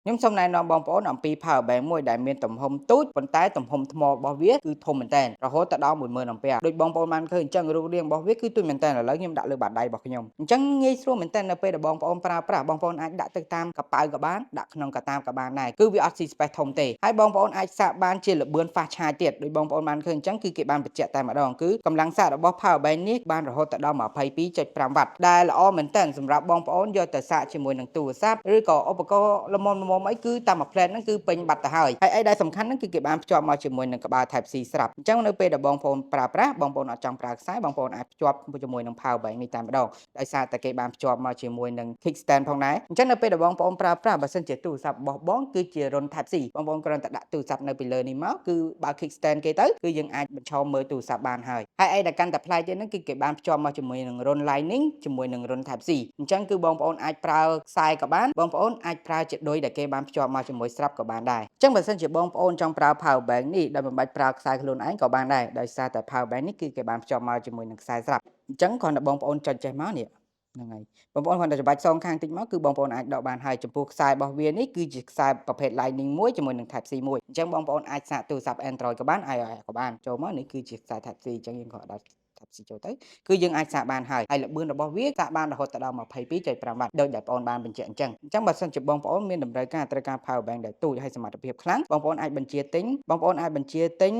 ខ្ញុំសូមណែនាំបងប្អូនអំពី Power Bank មួយដែលមានទំហំតូចប៉ុន្តែទំហំថ្មរបស់វាគឺធំមែនទែនរហូតដល់10000អាំពែដូចបងប្អូនបានឃើញអញ្ចឹងរូបរាងរបស់វាគឺទូចមែនទែនឥឡូវខ្ញុំដាក់លើបាតដៃរបស់ខ្ញុំអញ្ចឹងងាយស្រួលមែនទែននៅពេលដែលបងប្អូនប្រើប្រាស់បងប្អូនអាចដាក់ទៅតាមកប៉ៅក៏បានដាក់ក្នុងកាតាបក៏បានដែរគឺវាអត់ស៊ី space ធំទេហើយបងប្អូនអាចសាកបានជាល្បឿន fast charge ទៀតដូចបងប្អូនបានឃើញអញ្ចឹងគឺគេបានបញ្ជាក់តែម្ដងគឺកម្លាំងសាករបស់ Power Bank នេះបានរហូតដល់22.5 វ៉ាត់ដែលល្អមែនទែនសម្រាប់បងប្អូនយកទៅសាកជាមួយនឹងទូរស័ព្ទឬក៏ឧបករណ៍ល្មមៗអីគឺតាមមួយផ្លែតហ្នឹងគឺពេញបាត់ទៅហើយអីដែលសំខាន់ហ្នឹងគឺគេបានភ្ជាប់មកជាមួយនឹងក្បាល Type C ស្រាប់អញ្ចឹងនៅពេលដែលបងប្អូនប្រើប្រាស់បងប្អូនអត់ចង់ប្រើខ្សែបងប្អូនអាចភ្ជាប់ជាមួយនឹង Power Bank នេះតែម្ដងដោយសារតែគេបានភ្ជាប់មកជាមួយនឹង Kickstand ផងដែរអញ្ចឹងនៅពេលដែលបងប្អូនប្រើប្រាស់បើសិនជាទូរស័ព្ទរបស់បងគឺជារុន Type C បងប្អូនគ្រាន់តែដាក់ទូរស័ព្ទនៅពីលើនេះមកគឺបើ Kickstand គេទៅគឺយើងអាចបញ្ឈរមើលទូរស័ព្ទបានហើយអីដែលកាន់តែប្លែកទៀតហ្នឹងគឺគេបានភ្ជាប់មកជាមួយនឹងរុន Lightning ជាមួយនឹងរុន Type C អញ្ចឹងគឺបងប្អូនអាចប្រើខ្សែក៏បានបងប្អូនអាចប្រើជាឌុយដែលគេបានភ្ជាប់មកជាមួយស្រាប់ក៏បានដែរអញ្ចឹងបើសិនជាបងប្អូនចង់ប្រើ Power Bank នេះដោយមិនបាច់ប្រើខ្សែខ្លួនឯងក៏បានដែរដោយសារតែ Power Bank នេះគឺគេបានភ្ជាប់មកជាមួយនឹងខ្សែស្រាប់អញ្ចឹងគ្រាន់តែបងប្អូនចុចចេះមកនេះហ្នឹងហើយបងប្អូនគ្រាន់តែច្បាច់សងខាងតិចមកគឺបងប្អូនអាចដកបានហើយចំពោះខ្សែរបស់វានេះគឺជាខ្សែប្រភេទ Lightning មួយជាមួយនឹង Type C មួយអញ្ចឹងបងប្អូនអាចសាកទូរស័ព្ទ Android ក៏បាន iOS ក៏បានចូលមកនេះគឺជាខ្សែ Type C អញ្ចឹងយើងក៏ដាក់ Type C ចូលទៅគឺយើងអាចសាកបានហើយល្បឿនរបស់វាសាកបានរហូតដល់22.5 វ៉ាត់ដូចដែលបងប្អូនបានបញ្ជាក់អញ្ចឹងបើសិនជាបងប្អូនមានតម្រូវការត្រូវការ Power Bank ដែលទូចហើយសមត្ថភាពខ្លាំងបងប្អូនអាចបញ្ជាទិញ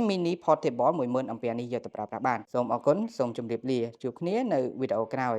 Mini Portable 10000 អាំពែនេះយកទៅប្រើប្រាស់បានសូមអរគុណសូមជម្រាបលាជួបគ្នានៅវីដេអូក្រោយ